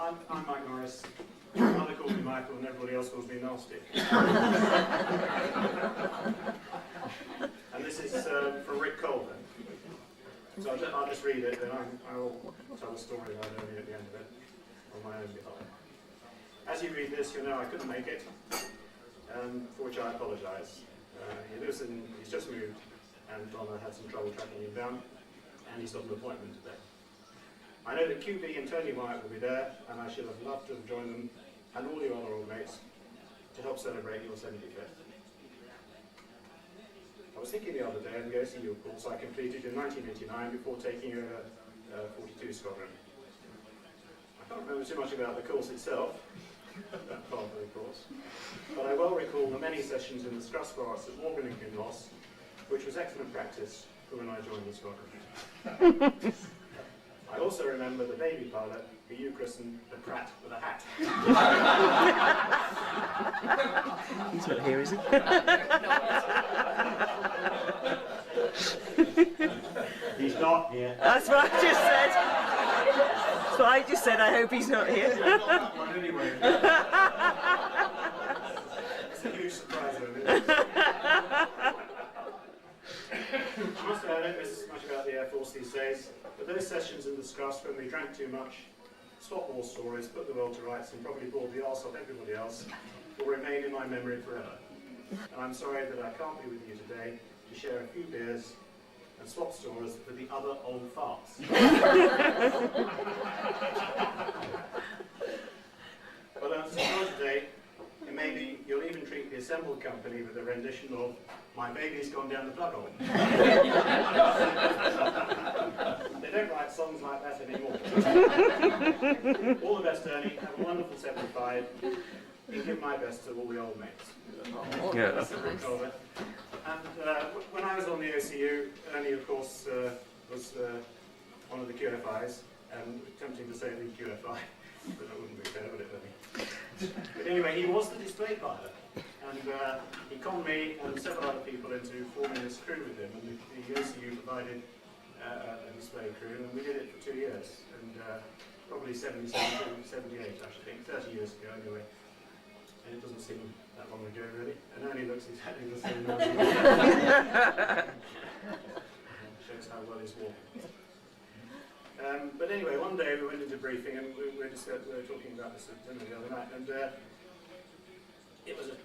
I'm Mike Norris. My mother calls me Michael and everybody else calls me Nasty. And this is from Rick Colvin. So I'll just read it, and I'll tell a story about it at the end of it, on my own behalf. As you read this, you'll know I couldn't make it, for which I apologise. He's just moved, and Donna had some trouble tracking him down, and he's got an appointment today. I know that QB and Tony Wyatt will be there, and I should have loved to have joined them, and all your other old mates, to help celebrate your 75th. I was thinking the other day of the OCU course I completed in 1989 before taking over 42 Squadron. I can't remember too much about the course itself, that part of the course, but I well recall the many sessions in the Scruss Forest at Morgan and Kinloss, which was excellent practice for when I joined the squadron. I also remember the baby pilot who you christened the Pratt with a hat. He's not here, is he? He's not here. That's what I just said. That's what I just said. I hope he's not here. Anyway. It's a huge surprise, isn't it? I must say I don't know much about the Air Force these days, but those sessions in the Scruss when we drank too much, swapped war stories, put the world to rights, and probably bored the arse off everybody else, will remain in my memory forever. And I'm sorry that I can't be with you today to share a few beers and swap stories with the other old farts. But I'm sorry today, and maybe you'll even treat the assembled company with a rendition of My Baby's Gone Down the Plug Hole. They don't write songs like that anymore. All the best, Ernie. Have a wonderful 75. And give my best to all the old mates. Yeah, that's nice. And when I was on the OCU, Ernie, of course, was one of the QFIs, and tempting to say the QFI, but that wouldn't be fair, would it, Ernie? But anyway, he was the display pilot, and he conned me and several other people into forming this crew with him, and the OCU provided a display crew, and we did it for 2 years, and probably 77 to 78, I should think, 30 years ago anyway. And it doesn't seem that long ago, really. And Ernie looks exactly the same now. Shows how well he's walking. But anyway, one day we went into briefing and we were talking about this at dinner the other night, and it was a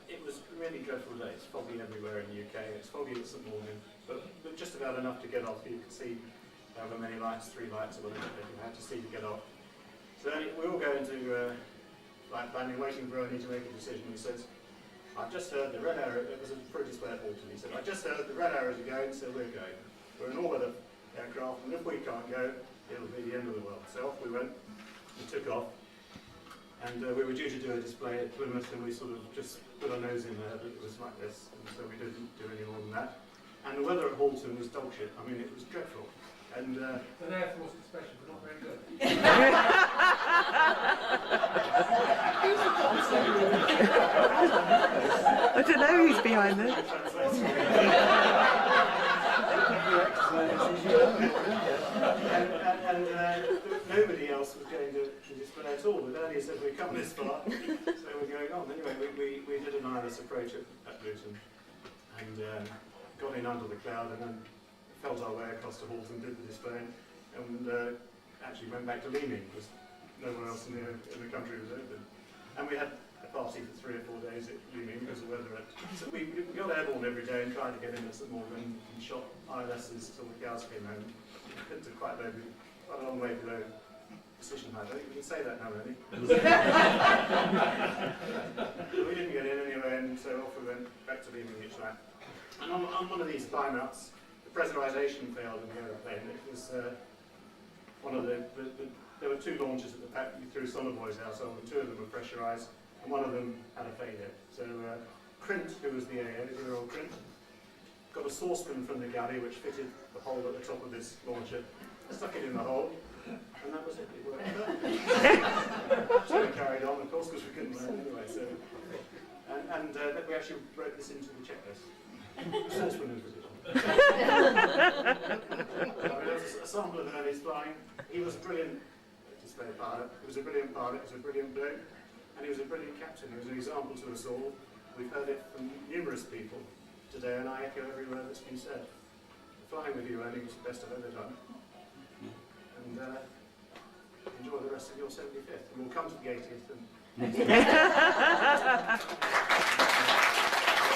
really dreadful day. It's foggy everywhere in the UK. It's foggy at St Morgan, but just about enough to get off. You could see however many lights, 3 lights or whatever you had to see to get off. So we all go into like landing, waiting for Ernie to make a decision. He says, I've just heard the red arrow, it was for a display at Alton. He said, I just heard the red arrows are going, so we're going. We're an all-weather aircraft, and if we can't go, it'll be the end of the world. So off we went, we took off, and we were due to do a display at Plymouth, and we sort of just put our nose in there, but it was like this, and so we didn't do any more than that. And the weather at Halton was dog shit. I mean, it was dreadful. And an Air Force expression, but not very good. I don't know who's behind this. and nobody else was going to display at all. But Ernie said we've come this far, so we're going on. Anyway, we did an ILS approach at Luton, and got in under the cloud, and then felt our way across to Halton, did the display, and actually went back to Leeming because nowhere else in the country was open. And we had a party for 3 or 4 days at Leeming because of weather. So we got airborne every day and tried to get in at St Morgan and shot ILSs till the cows came home. Into quite a long way below precision height. I think we can say that now, really. We didn't get in anyway, and so off we went back to Leeming each night. And on one of these climb-outs, the pressurization failed in the aeroplane. It was one of there were 2 launches at the pack. You threw sonobuoys out of, and 2 of them were pressurized, and one of them had a failure. So Crint, who was the AO, dear-old Crint, got a saucepan from the galley which fitted the hole at the top of this launcher, stuck it in the hole, and that was it. It worked. So we carried on, of course, because we couldn't learn anyway. So, and we actually wrote this into the checklist. The saucepan in position. There was a sample of Ernie's flying. He was a brilliant display pilot. He was a brilliant pilot, he was a brilliant bloke, and he was a brilliant captain. He was an example to us all. We've heard it from numerous people today, and I echo every word that's been said. Flying with you, Ernie, was the best I've ever done. And enjoy the rest of your 75th. And we'll come to the 80th. And